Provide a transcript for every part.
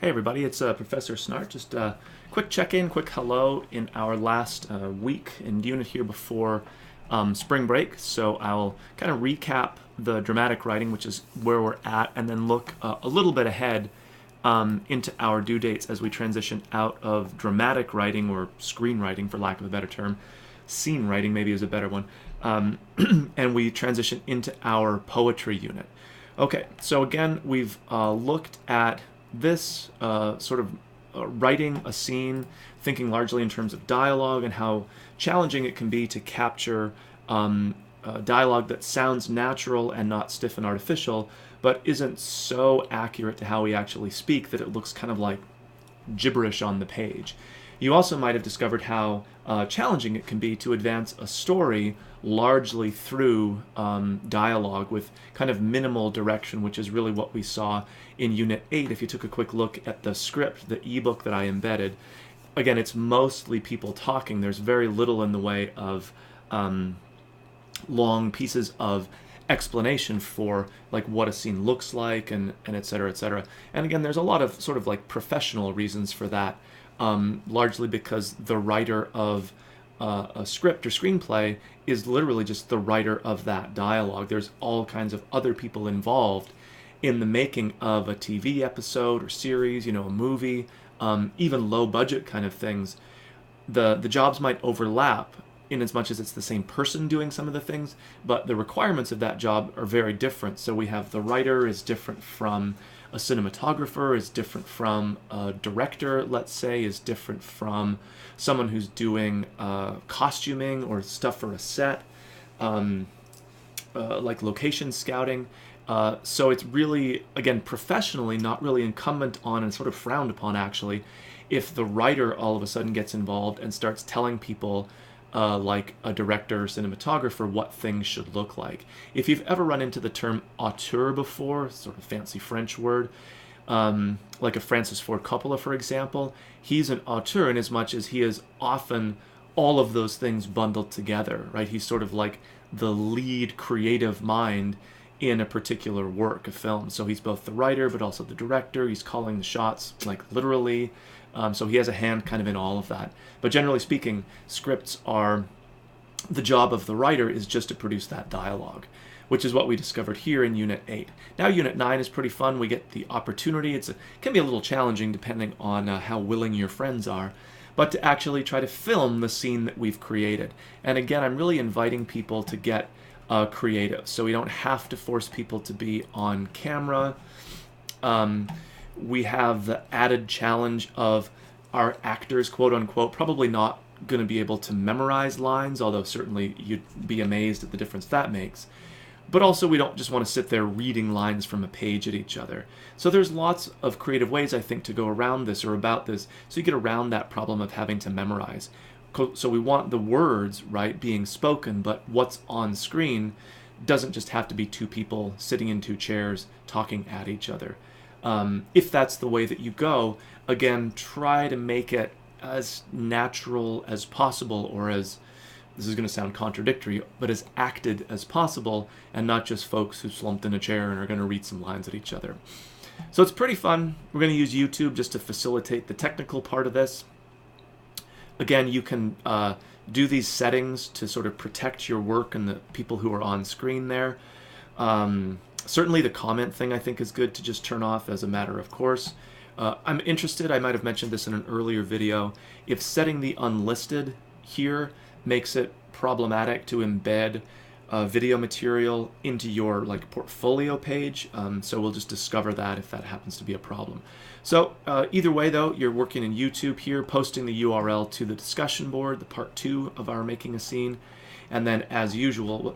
Hey everybody, it's Professor Snart. Just a quick check-in, quick hello in our last week and unit here before spring break. So I'll kind of recap the dramatic writing, which is where we're at, and then look a little bit ahead into our due dates as we transition out of dramatic writing, or screenwriting for lack of a better term. Scene writing maybe is a better one. And we transition into our poetry unit. Okay, so again, we've looked at this writing a scene, thinking largely in terms of dialogue and how challenging it can be to capture dialogue that sounds natural and not stiff and artificial, but isn't so accurate to how we actually speak that it looks kind of like gibberish on the page. You also might have discovered how challenging it can be to advance a story largely through dialogue with kind of minimal direction, which is really what we saw in Unit 8. If you took a quick look at the script, the ebook that I embedded, again, it's mostly people talking. There's very little in the way of long pieces of explanation for like what a scene looks like and et cetera, et cetera. And again, there's a lot of sort of like professional reasons for that, largely because the writer of a script or screenplay is literally just the writer of that dialogue. There's all kinds of other people involved in the making of a TV episode or series, a movie, even low budget kind of things. The jobs might overlap in as much as it's the same person doing some of the things, but the requirements of that job are very different. So we have the writer is different from a cinematographer, is different from a director, let's say, is different from someone who's doing costuming or stuff for a set, like location scouting. So it's really, again, professionally not really incumbent on and sort of frowned upon, actually, if the writer all of a sudden gets involved and starts telling people like a director or cinematographer what things should look like. If you've ever run into the term auteur before, sort of fancy French word, like a Francis Ford Coppola, for example, he's an auteur in as much as he is often all of those things bundled together, right? He's sort of like the lead creative mind in a particular work, a film. So he's both the writer, but also the director. He's calling the shots, like literally. So he has a hand kind of in all of that. But generally speaking, scripts are, the job of the writer is just to produce that dialogue, which is what we discovered here in Unit 8. Now Unit 9 is pretty fun. We get the opportunity. It can be a little challenging depending on how willing your friends are, but to actually try to film the scene that we've created. And again, I'm really inviting people to get creative. So we don't have to force people to be on camera. We have the added challenge of our actors, quote unquote, probably not going to be able to memorize lines, although certainly you'd be amazed at the difference that makes. But also we don't just want to sit there reading lines from a page at each other. So there's lots of creative ways, I think, to go around this or about this, so you get around that problem of having to memorize. So we want the words, right, being spoken, but what's on screen doesn't just have to be two people sitting in two chairs talking at each other. If that's the way that you go, again, try to make it as natural as possible, or as, this is going to sound contradictory, but as acted as possible, and not just folks who slumped in a chair and are going to read some lines at each other. So it's pretty fun. We're going to use YouTube just to facilitate the technical part of this. Again, you can do these settings to sort of protect your work and the people who are on screen there. Certainly the comment thing I think is good to just turn off as a matter of course. I'm interested, I might have mentioned this in an earlier video, if setting the unlisted here makes it problematic to embed video material into your like portfolio page. So we'll just discover that if that happens to be a problem. So either way though, you're working in YouTube here, posting the URL to the discussion board, the part 2 of our making a scene. And then as usual,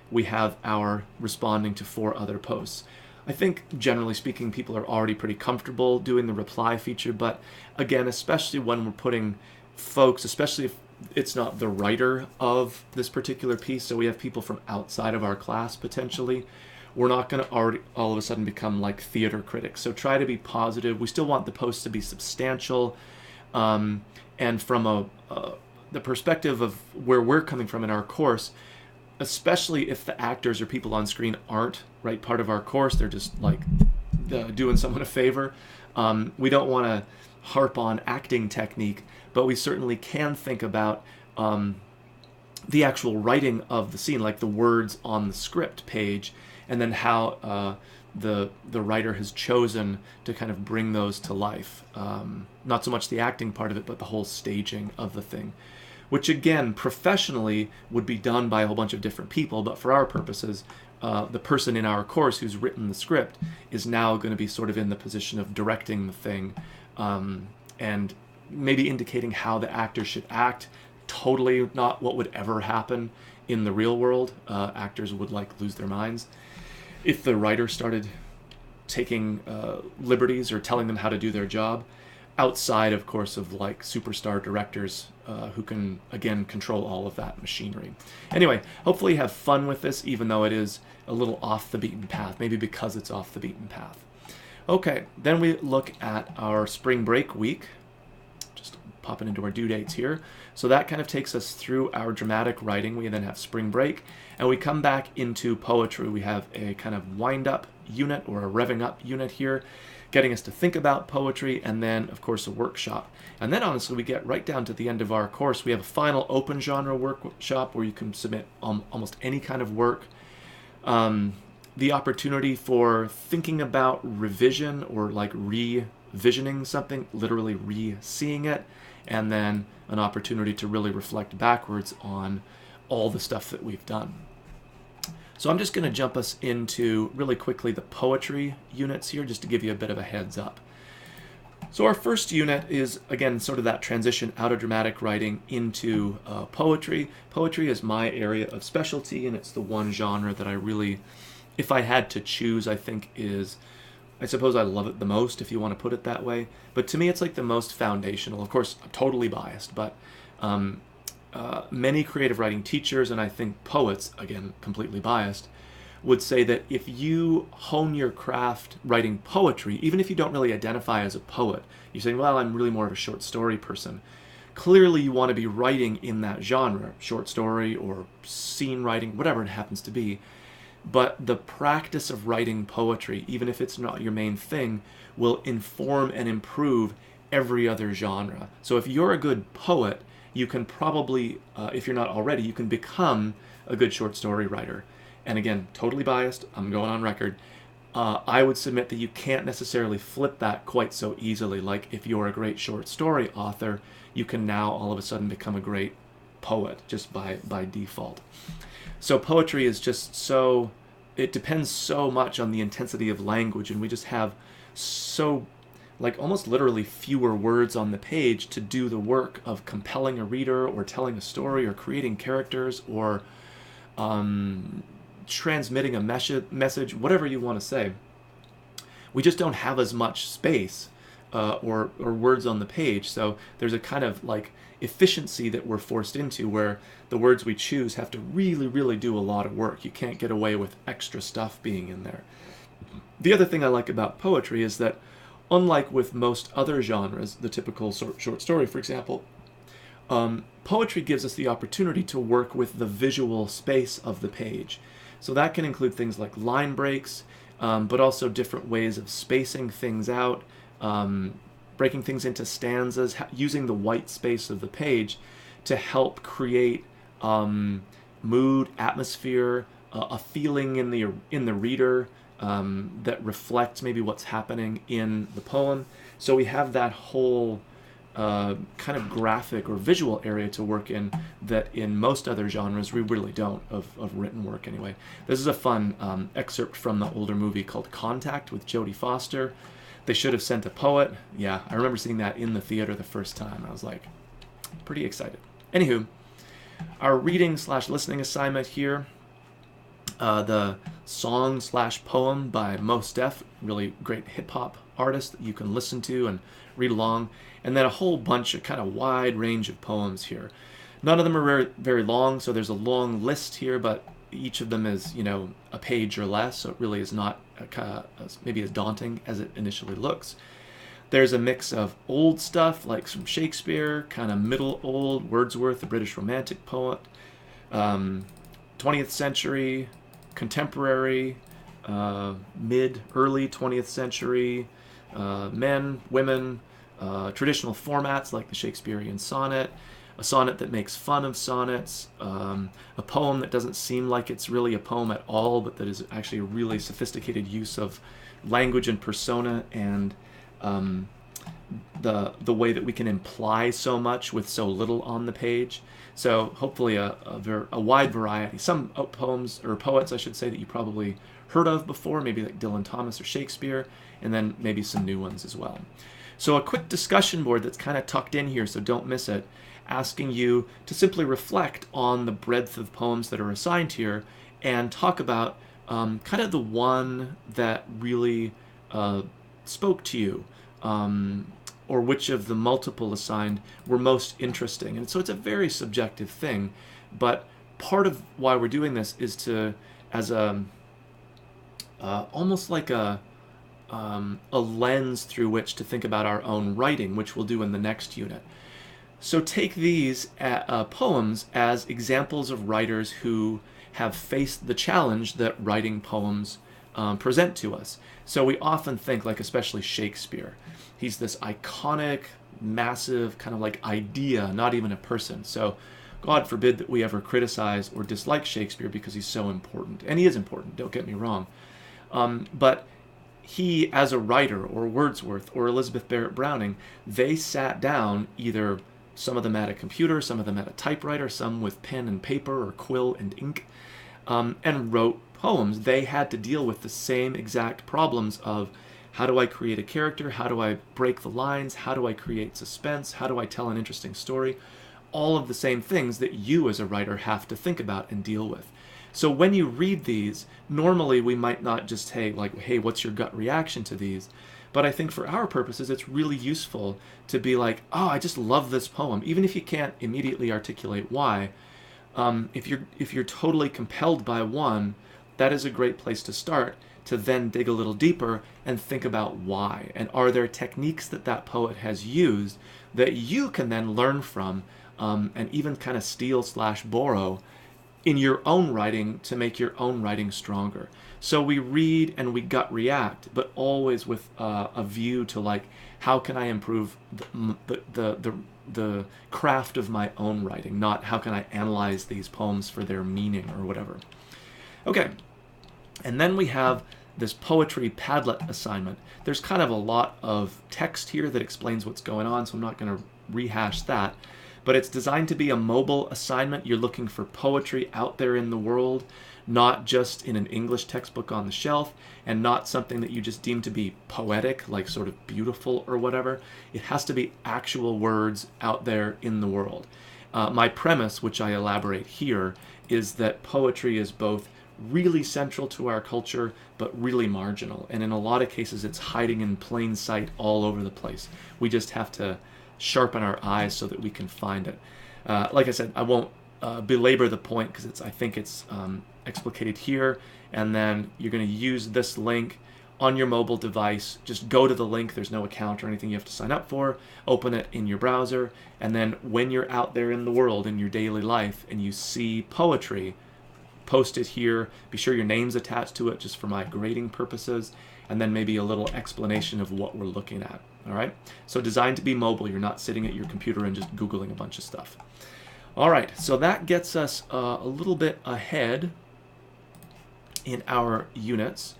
we have our responding to 4 other posts. I think generally speaking, people are already pretty comfortable doing the reply feature, but again, especially when we're putting folks, especially if it's not the writer of this particular piece, so we have people from outside of our class potentially, we're not going to already all of a sudden become like theater critics. So try to be positive. We still want the post to be substantial, and from the perspective of where we're coming from in our course, especially if the actors or people on screen aren't, right, part of our course, they're just like doing someone a favor. We don't want to harp on acting technique, but we certainly can think about the actual writing of the scene, like the words on the script page, and then how the writer has chosen to kind of bring those to life. Not so much the acting part of it, but the whole staging of the thing, which again, professionally would be done by a whole bunch of different people, but for our purposes, the person in our course who's written the script is now going to be sort of in the position of directing the thing, and maybe indicating how the actor should act. Totally not what would ever happen in the real world. Actors would like lose their minds if the writer started taking liberties or telling them how to do their job, outside, of course, of like superstar directors who can, again, control all of that machinery. Anyway, hopefully you have fun with this, even though it is a little off the beaten path, maybe because it's off the beaten path. Okay, then we look at our spring break week. Just popping into our due dates here. So that kind of takes us through our dramatic writing. We then have spring break, and we come back into poetry. We have a kind of wind-up unit or a revving up unit here, getting us to think about poetry, and then, of course, a workshop. And then, honestly, we get right down to the end of our course. We have a final open genre workshop where you can submit almost any kind of work. The opportunity for thinking about revision or like revisioning something, literally re-seeing it, and then an opportunity to really reflect backwards on all the stuff that we've done. So I'm just going to jump us into really quickly the poetry units here, just to give you a bit of a heads up. So our first unit is, again, sort of that transition out of dramatic writing into poetry. Poetry is my area of specialty, and it's the one genre that I really, if I had to choose, I think is, I suppose I love it the most, if you want to put it that way. But to me, it's like the most foundational. Of course, I'm totally biased, but many creative writing teachers, and I think poets, again, completely biased, would say that if you hone your craft writing poetry, even if you don't really identify as a poet, you're saying, well, I'm really more of a short story person. Clearly, you want to be writing in that genre, short story or scene writing, whatever it happens to be. But the practice of writing poetry, even if it's not your main thing, will inform and improve every other genre. So if you're a good poet, you can probably, if you're not already, you can become a good short story writer. And again, totally biased, I'm going on record. I would submit that you can't necessarily flip that quite so easily. Like if you're a great short story author, you can now all of a sudden become a great poet just by default. So poetry is just so, it depends so much on the intensity of language, and we just have so, like almost literally fewer words on the page to do the work of compelling a reader or telling a story or creating characters or transmitting a message, whatever you want to say. We just don't have as much space or words on the page, so there's a kind of like efficiency that we're forced into where the words we choose have to really, really do a lot of work. You can't get away with extra stuff being in there. The other thing I like about poetry is that, unlike with most other genres, the typical short story, for example, poetry gives us the opportunity to work with the visual space of the page. So that can include things like line breaks, but also different ways of spacing things out, breaking things into stanzas, using the white space of the page to help create mood, atmosphere, a feeling in the reader that reflects maybe what's happening in the poem. So we have that whole kind of graphic or visual area to work in that in most other genres we really don't, of written work anyway. This is a fun excerpt from the older movie called Contact with Jodie Foster. They should have sent a poet. Yeah, I remember seeing that in the theater the first time. I was like, pretty excited. Anywho, our reading/listening assignment here, the song/poem by Mos Def, really great hip-hop artist that you can listen to and read along, and then a whole bunch of kind of wide range of poems here. None of them are very, very long, so there's a long list here, but each of them is, you know, a page or less, so it really is not maybe as daunting as it initially looks. There's a mix of old stuff, like some Shakespeare, kind of middle old, Wordsworth, the British Romantic poet, 20th century, contemporary, early 20th century, men, women, traditional formats like the Shakespearean sonnet, a sonnet that makes fun of sonnets, a poem that doesn't seem like it's really a poem at all, but that is actually a really sophisticated use of language and persona, and the way that we can imply so much with so little on the page. So hopefully a wide variety. Some poems, or poets I should say, that you probably heard of before, maybe like Dylan Thomas or Shakespeare, and then maybe some new ones as well. So a quick discussion board that's kind of tucked in here, so don't miss it, asking you to simply reflect on the breadth of poems that are assigned here and talk about kind of the one that really spoke to you, or which of the multiple assigned were most interesting. And so it's a very subjective thing, but part of why we're doing this is to, as a almost like a lens through which to think about our own writing, which we'll do in the next unit. So take these poems as examples of writers who have faced the challenge that writing poems present to us. So we often think, like especially Shakespeare, he's this iconic, massive kind of like idea, not even a person. So God forbid that we ever criticize or dislike Shakespeare because he's so important. And he is important, don't get me wrong. But he, as a writer, or Wordsworth, or Elizabeth Barrett Browning, they sat down, either some of them at a computer, some of them at a typewriter, some with pen and paper or quill and ink, and wrote poems. They had to deal with the same exact problems of, how do I create a character? How do I break the lines? How do I create suspense? How do I tell an interesting story? All of the same things that you as a writer have to think about and deal with. So when you read these, normally we might not just say, like, hey, what's your gut reaction to these? But I think for our purposes, it's really useful to be like, oh, I just love this poem. Even if you can't immediately articulate why, if you're totally compelled by one, that is a great place to start, to then dig a little deeper and think about why. And are there techniques that that poet has used that you can then learn from, and even kind of steal/borrow in your own writing to make your own writing stronger. So we read and we gut react, but always with a view to, like, how can I improve the craft of my own writing, not how can I analyze these poems for their meaning or whatever. Okay, and then we have this poetry Padlet assignment. There's kind of a lot of text here that explains what's going on, so I'm not going to rehash that. But it's designed to be a mobile assignment. You're looking for poetry out there in the world, not just in an English textbook on the shelf, and not something that you just deem to be poetic, like sort of beautiful or whatever. It has to be actual words out there in the world. My premise, which I elaborate here, is that poetry is both really central to our culture, but really marginal. And in a lot of cases, it's hiding in plain sight all over the place. We just have to sharpen our eyes so that we can find it. Like I said, I won't belabor the point because I think it's explicated here, and then you're going to use this link on your mobile device. Just go to the link. There's no account or anything you have to sign up for. Open it in your browser, and then when you're out there in the world in your daily life and you see poetry, post it here. Be sure your name's attached to it just for my grading purposes, and then maybe a little explanation of what we're looking at. All right, so designed to be mobile. You're not sitting at your computer and just Googling a bunch of stuff. All right, so that gets us a little bit ahead in our units.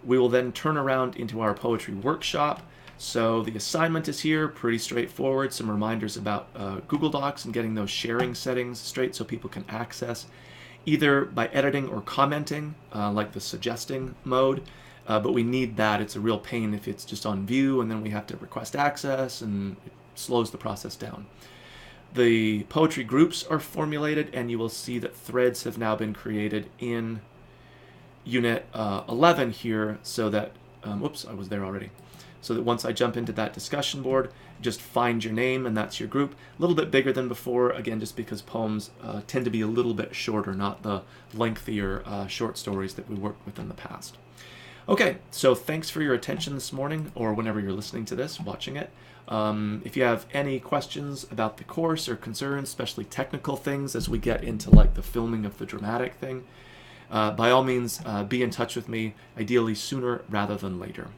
We will then turn around into our poetry workshop. So the assignment is here, pretty straightforward. Some reminders about Google Docs and getting those sharing settings straight so people can access, either by editing or commenting, like the suggesting mode. But we need that. It's a real pain if it's just on view, and then we have to request access, and it slows the process down. The poetry groups are formulated, and you will see that threads have now been created in Unit 11 here, so that, whoops, I was there already. So that once I jump into that discussion board, just find your name, and that's your group. A little bit bigger than before, again, just because poems tend to be a little bit shorter, not the lengthier short stories that we worked with in the past. Okay, so thanks for your attention this morning, or whenever you're listening to this, watching it. If you have any questions about the course or concerns, especially technical things as we get into like the filming of the dramatic thing, by all means, be in touch with me, ideally sooner rather than later.